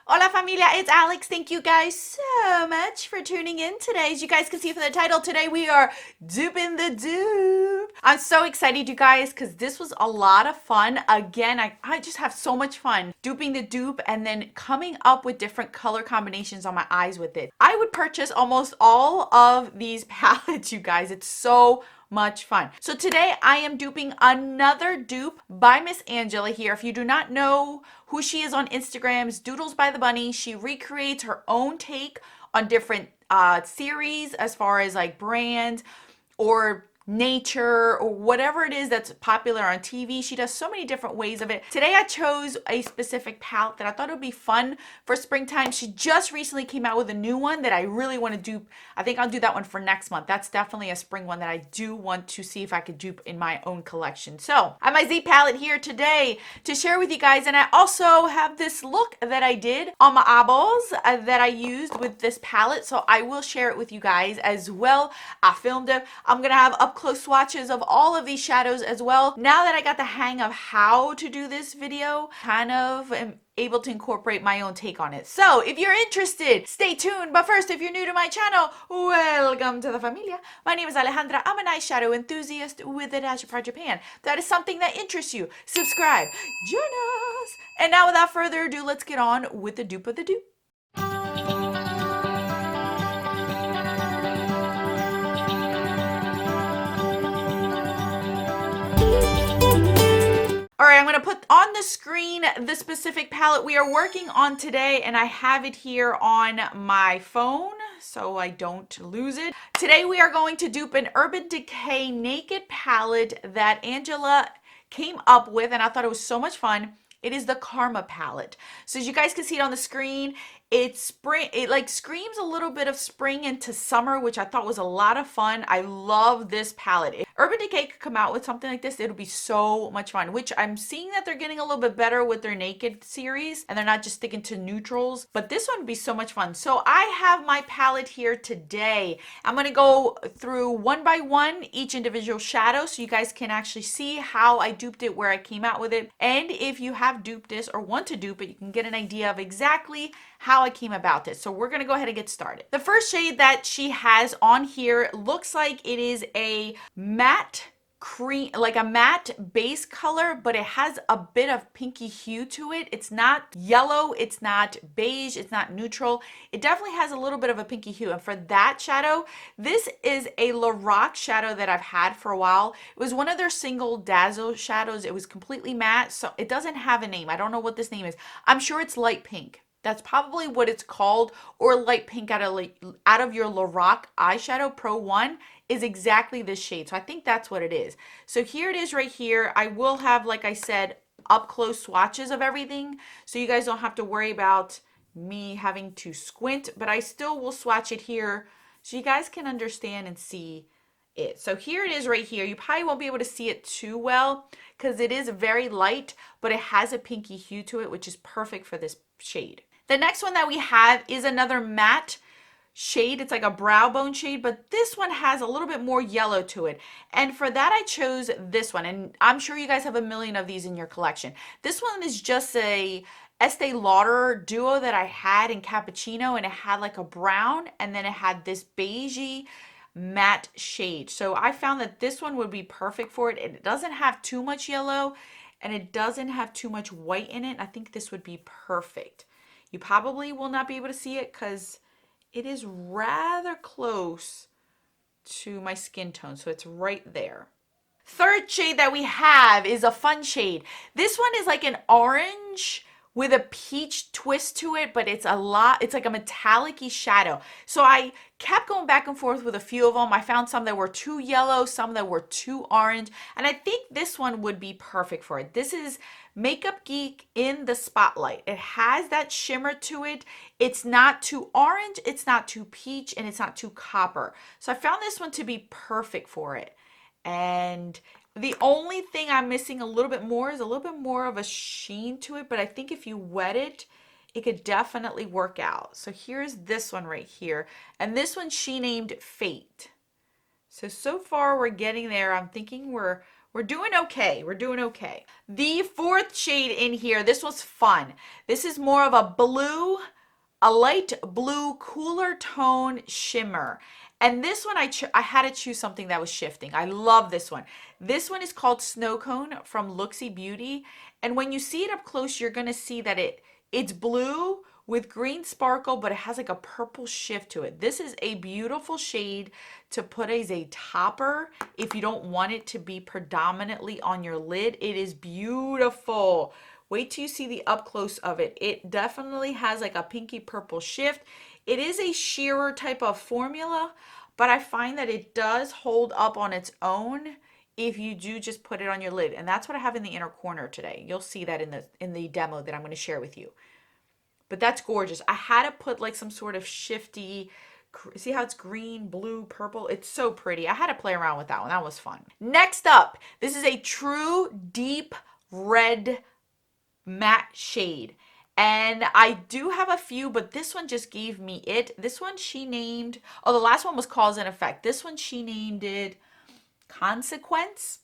Hola familia, it's Alex. Thank you guys so much for tuning in today. As you guys can see from the title, today we are duping the dupe. I'm so excited, you guys, because this was a lot of fun. Again, I just have so much fun duping the dupe and then coming up with different color combinations on my eyes with it. I would purchase almost all of these palettes, you guys. It's so much fun. So today I am duping another dupe by Miss Angela here. If you do not know who she is on Instagram, Doodles by the Bunny. She recreates her own take on different series as far as like brands or nature or whatever it is that's popular on TV. She does so many different ways of it. Today I chose a specific palette that I thought it would be fun for springtime. She just recently came out with a new one that I really want to dupe. I think I'll do that one for next month. That's definitely a spring one that I do want to see if I could dupe in my own collection. So I have my Z palette here today to share with you guys, and I also have this look that I did on my eyeballs that I used with this palette, so I will share it with you guys as well. I filmed it. I'm gonna have up close swatches of all of these shadows as well. Now that I got the hang of how to do this video, kind of am able to incorporate my own take on it. So if you're interested, stay tuned. But first, if you're new to my channel, welcome to the familia. My name is Alejandra. I'm an eyeshadow enthusiast with a dash of Pride Japan. If that is something that interests you, subscribe, join us. And now without further ado, let's get on with the dupe of the dupe. All right, I'm going to put on the screen the specific palette we are working on today, and I have it here on my phone so I don't lose it. Today we are going to dupe an Urban Decay Naked palette that Angela came up with, and I thought it was so much fun. It is the Karma palette. So as you guys can see it on the screen, it's spring. It like screams a little bit of spring into summer, which I thought was a lot of fun. I love this palette. If Urban Decay could come out with something like this, it'll be so much fun, which I'm seeing that they're getting a little bit better with their Naked series and they're not just sticking to neutrals, but this one would be so much fun. So I have my palette here today. I'm going to go through one by one each individual shadow so you guys can actually see how I duped it, where I came out with it. And if you have duped this or want to dupe it, you can get an idea of exactly how I came about this. So we're going to go ahead and get started. The first shade that she has on here looks like it is a matte cream, like a matte base color, but it has a bit of pinky hue to it. It's not yellow, it's not beige, it's not neutral. It definitely has a little bit of a pinky hue. And for that shadow, this is a Lorac shadow that I've had for a while. It was one of their single dazzle shadows. It was completely matte, so it doesn't have a name. I don't know what this name is. I'm sure it's light pink. That's probably what it's called, or light pink out of your Lorac eyeshadow Pro 1 is exactly this shade. So I think that's what it is. So here it is right here. I will have, like I said, up close swatches of everything. So you guys don't have to worry about me having to squint, but I still will swatch it here so you guys can understand and see it. So here it is right here. You probably won't be able to see it too well because it is very light, but it has a pinky hue to it, which is perfect for this shade. The next one that we have is another matte shade. It's like a brow bone shade, but this one has a little bit more yellow to it. And for that, I chose this one. And I'm sure you guys have a million of these in your collection. This one is just a Estee Lauder duo that I had in Cappuccino, and it had like a brown, and then it had this beigey matte shade. So I found that this one would be perfect for it. It doesn't have too much yellow, and it doesn't have too much white in it. I think this would be perfect. You probably will not be able to see it because it is rather close to my skin tone. So it's right there. Third shade that we have is a fun shade. This one is like an orange with a peach twist to it, but it's like a metallic-y shadow. So I kept going back and forth with a few of them. I found some that were too yellow, some that were too orange, and I think this one would be perfect for it. This is Makeup Geek in the Spotlight. It has that shimmer to it. It's not too orange, it's not too peach, and it's not too copper. So I found this one to be perfect for it. And the only thing I'm missing a little bit more is a little bit more of a sheen to it, but I think if you wet it, it could definitely work out. So here's this one right here. And this one she named Fate. So far we're getting there. I'm thinking we're doing okay. We're doing okay. The fourth shade in here, this was fun. This is more of a blue a light blue cooler tone shimmer. And this one I had to choose something that was shifting. I love this one. This one is called Snow Cone from Looksy Beauty. And when you see it up close, you're going to see that it's blue with green sparkle, but it has like a purple shift to it. This is a beautiful shade to put as a topper if you don't want it to be predominantly on your lid. It is beautiful. Wait till you see the up close of it. It definitely has like a pinky purple shift. It is a sheerer type of formula, but I find that it does hold up on its own if you do just put it on your lid. And that's what I have in the inner corner today. You'll see that in the demo that I'm going to share with you. But that's gorgeous. I had to put like some sort of shifty, see how it's green, blue, purple? It's so pretty. I had to play around with that one. That was fun. Next up, this is a true deep red matte shade. And I do have a few, but this one just gave me it. This one she named, oh, the last one was Cause and Effect. This one she named it Consequence.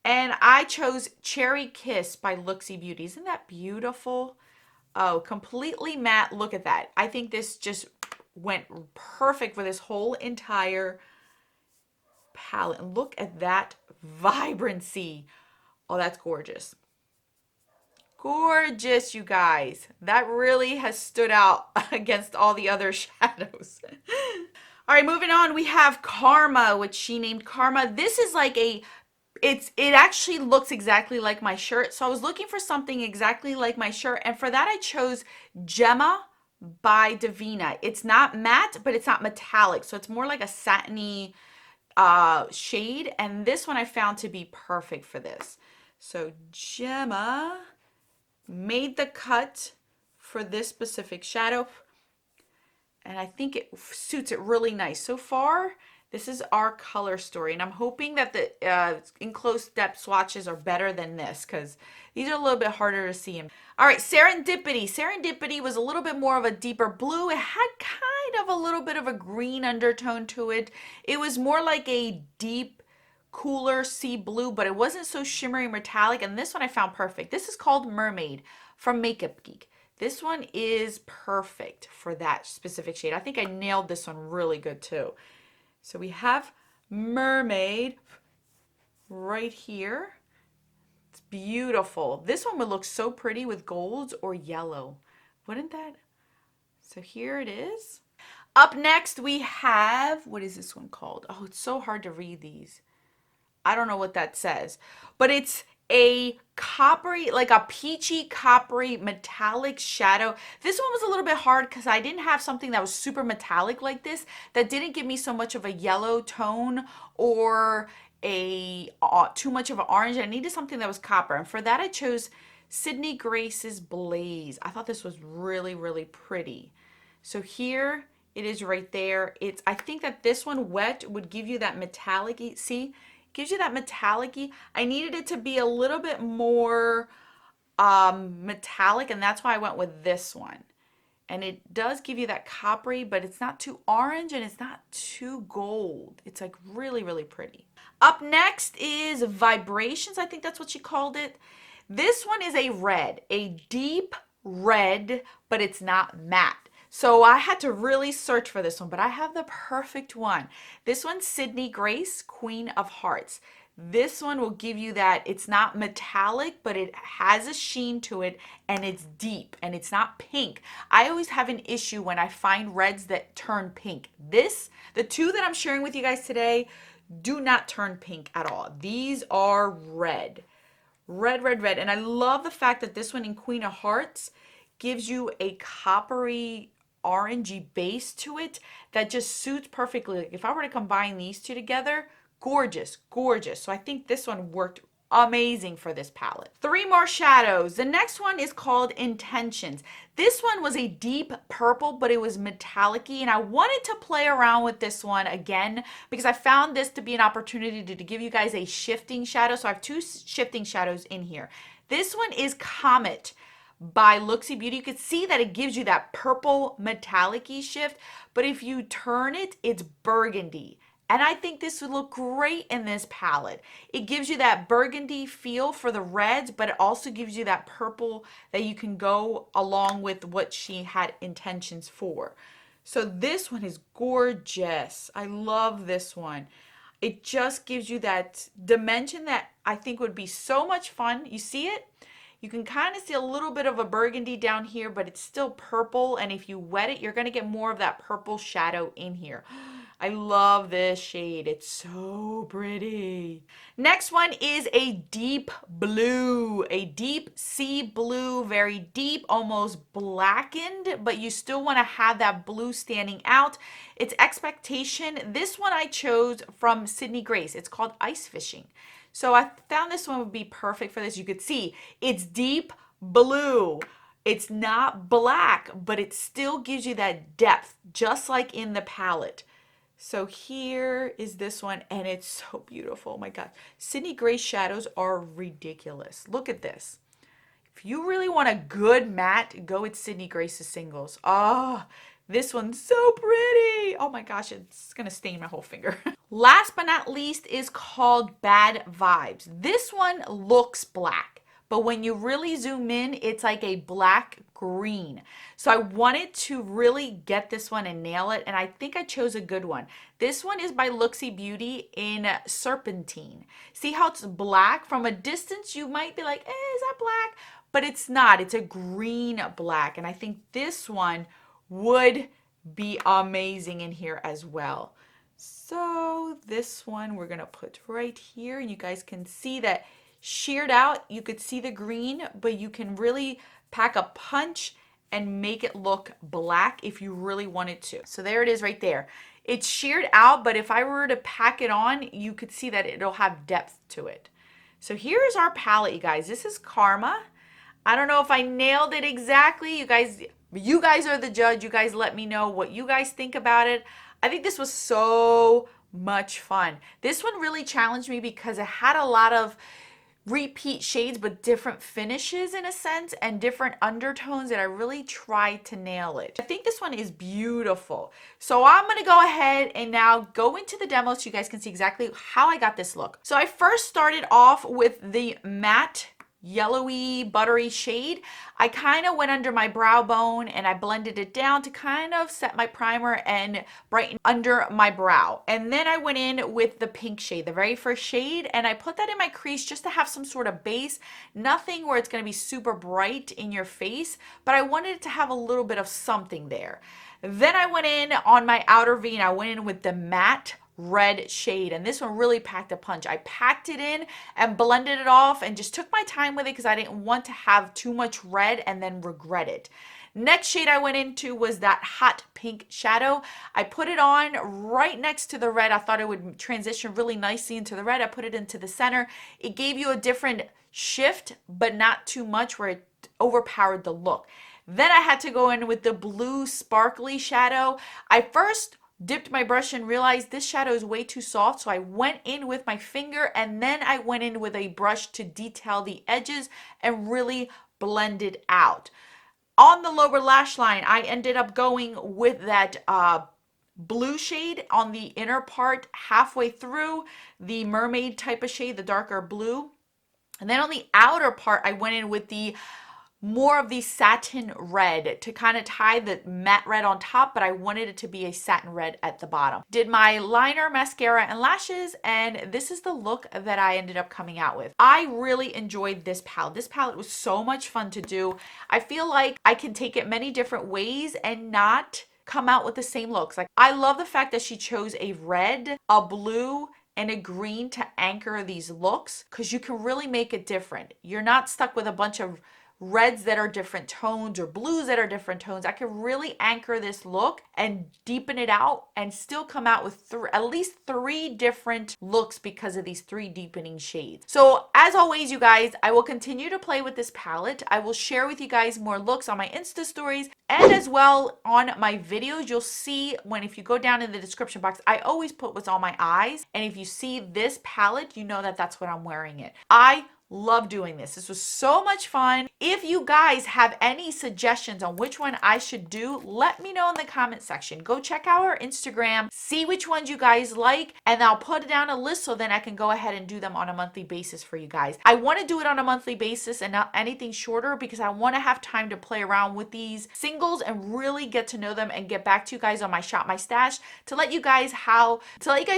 And I chose Cherry Kiss by Looksy Beauty. Isn't that beautiful? Oh, completely matte. Look at that. I think this just went perfect for this whole entire palette. And look at that vibrancy. Oh, that's gorgeous. Gorgeous, you guys. That really has stood out against all the other shadows. All right, moving on, we have Karma, which she named Karma. This is like it actually looks exactly like my shirt. So I was looking for something exactly like my shirt. And for that, I chose Gemma by Divina. It's not matte, but it's not metallic. So it's more like a satiny shade. And this one I found to be perfect for this. So Gemma made the cut for this specific shadow, and I think it suits it really nice. So far, this is our color story, and I'm hoping that the enclosed depth swatches are better than this, because these are a little bit harder to see. All right, Serendipity. Serendipity was a little bit more of a deeper blue. It had kind of a little bit of a green undertone to it. It was more like a deep, cooler sea blue, but it wasn't so shimmery metallic. And this one I found perfect. This is called Mermaid from Makeup Geek. This one is perfect for that specific shade. I think I nailed this one really good too. So we have Mermaid right here. It's beautiful. This one would look so pretty with golds or yellow. Wouldn't that? So here it is. Up next we have, what is this one called? Oh, it's so hard to read these. I don't know what that says, but it's a coppery, like a peachy coppery metallic shadow. This one was a little bit hard because I didn't have something that was super metallic like this, that didn't give me so much of a yellow tone or a too much of an orange. I needed something that was copper, and for that I chose Sydney Grace's Blaze. I thought this was really, really pretty. So here it is right there. I think that this one wet would give you that metallic, see? Gives you that metallic-y. I needed it to be a little bit more metallic, and that's why I went with this one. And it does give you that coppery, but it's not too orange and it's not too gold. It's like really, really pretty. Up next is Vibrations. I think that's what she called it. This one is a red, a deep red, but it's not matte. So I had to really search for this one, but I have the perfect one. This one's Sydney Grace, Queen of Hearts. This one will give you that, it's not metallic, but it has a sheen to it, and it's deep, and it's not pink. I always have an issue when I find reds that turn pink. The two that I'm sharing with you guys today, do not turn pink at all. These are red. Red, red, red. And I love the fact that this one in Queen of Hearts gives you a coppery, orangey base to it that just suits perfectly. Like if I were to combine these two together, gorgeous, gorgeous. So I think this one worked amazing for this palette. 3 more shadows. The next one is called Intentions. This one was a deep purple, but it was metallic-y, and I wanted to play around with this one again because I found this to be an opportunity to give you guys a shifting shadow. So I have 2 shifting shadows in here. This one is Comet by Looksy Beauty. You can see that it gives you that purple metallic-y shift, but if you turn it, it's burgundy. And I think this would look great in this palette. It gives you that burgundy feel for the reds, but it also gives you that purple that you can go along with what she had intentions for. So this one is gorgeous. I love this one. It just gives you that dimension that I think would be so much fun. You see it? You can kind of see a little bit of a burgundy down here, but it's still purple. And if you wet it, you're going to get more of that purple shadow in here. I love this shade. It's so pretty. Next one is a deep blue, a deep sea blue, very deep, almost blackened, but you still want to have that blue standing out. It's Expectation. This one I chose from Sydney Grace. It's called Ice Fishing. So I found this one would be perfect for this. You could see it's deep blue. It's not black, but it still gives you that depth, just like in the palette. So here is this one, and it's so beautiful. Oh my God. Sydney Grace shadows are ridiculous. Look at this. If you really want a good matte, go with Sydney Grace's singles. Oh, this one's so pretty. Oh my gosh, it's gonna stain my whole finger. Last but not least is called Bad Vibes. This one looks black, but when you really zoom in, it's like a black green. So I wanted to really get this one and nail it, and I think I chose a good one. This one is by Looksy Beauty in Serpentine. See how it's black? From a distance, you might be like, is that black? But it's not. It's a green black, and I think this one would be amazing in here as well. So this one we're gonna put right here, and you guys can see that sheared out. You could see the green, but you can really pack a punch and make it look black if you really wanted to. So there it is right there. It's sheared out, but if I were to pack it on, you could see that it'll have depth to it. So here's our palette, you guys. This is Karma. I don't know if I nailed it exactly. You guys are the judge. You guys let me know what you guys think about it. I think this was so much fun. This one really challenged me because it had a lot of repeat shades but different finishes in a sense and different undertones that I really tried to nail it. I think this one is beautiful. So I'm going to go ahead and now go into the demo so you guys can see exactly how I got this look. So I first started off with the matte yellowy buttery shade. I kind of went under my brow bone and I blended it down to kind of set my primer and brighten under my brow. And then I went in with the pink shade, the very first shade, and I put that in my crease just to have some sort of base. Nothing where it's going to be super bright in your face, but I wanted it to have a little bit of something there. Then I went in on my outer V and I went in with the matte red shade, and this one really packed a punch. I packed it in and blended it off and just took my time with it because I didn't want to have too much red and then regret it. Next shade I went into was that hot pink shadow. I put it on right next to the red. I thought it would transition really nicely into the red. I put it into the center. It gave you a different shift, but not too much where it overpowered the look. Then I had to go in with the blue sparkly shadow. I first dipped my brush and realized this shadow is way too soft, so I went in with my finger and then I went in with a brush to detail the edges and really blend it out. On the lower lash line, I ended up going with that blue shade on the inner part halfway through, the mermaid type of shade, the darker blue. And then on the outer part, I went in with the more of the satin red to kind of tie the matte red on top, but I wanted it to be a satin red at the bottom. Did my liner, mascara, and lashes, and this is the look that I ended up coming out with. I really enjoyed this palette. This palette was so much fun to do. I feel like I can take it many different ways and not come out with the same looks. Like, I love the fact that she chose a red, a blue, and a green to anchor these looks because you can really make it different. You're not stuck with a bunch of reds that are different tones or blues that are different tones. I can really anchor this look and deepen it out and still come out with at least 3 different looks because of these 3 deepening shades. So as always, you guys, I will continue to play with this palette. I will share with you guys more looks on my Insta stories and as well on my videos. You'll see if you go down in the description box, I always put what's on my eyes. And if you see this palette, you know that that's what I'm wearing it. I Love doing this. This was so much fun. If you guys have any suggestions on which one I should do, let me know in the comment section. Go check out our Instagram, see which ones you guys like, and I'll put down a list so then I can go ahead and do them on a monthly basis for you guys. I want to do it on a monthly basis and not anything shorter because I want to have time to play around with these singles and really get to know them and get back to you guys on my Shop My Stash to let you guys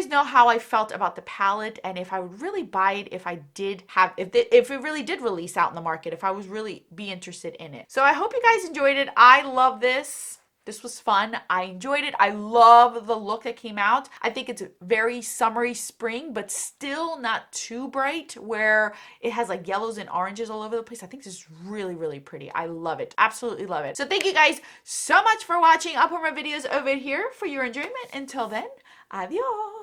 know how I felt about the palette and if I would really buy it if if it really did release out in the market, if I was really be interested in it. So I hope you guys enjoyed it. I love this. This was fun. I enjoyed it. I love the look that came out. I think it's very summery spring, but still not too bright where it has like yellows and oranges all over the place. I think this is really, really pretty. I love it. Absolutely love it. So thank you guys so much for watching. I'll put my videos over here for your enjoyment. Until then, adios.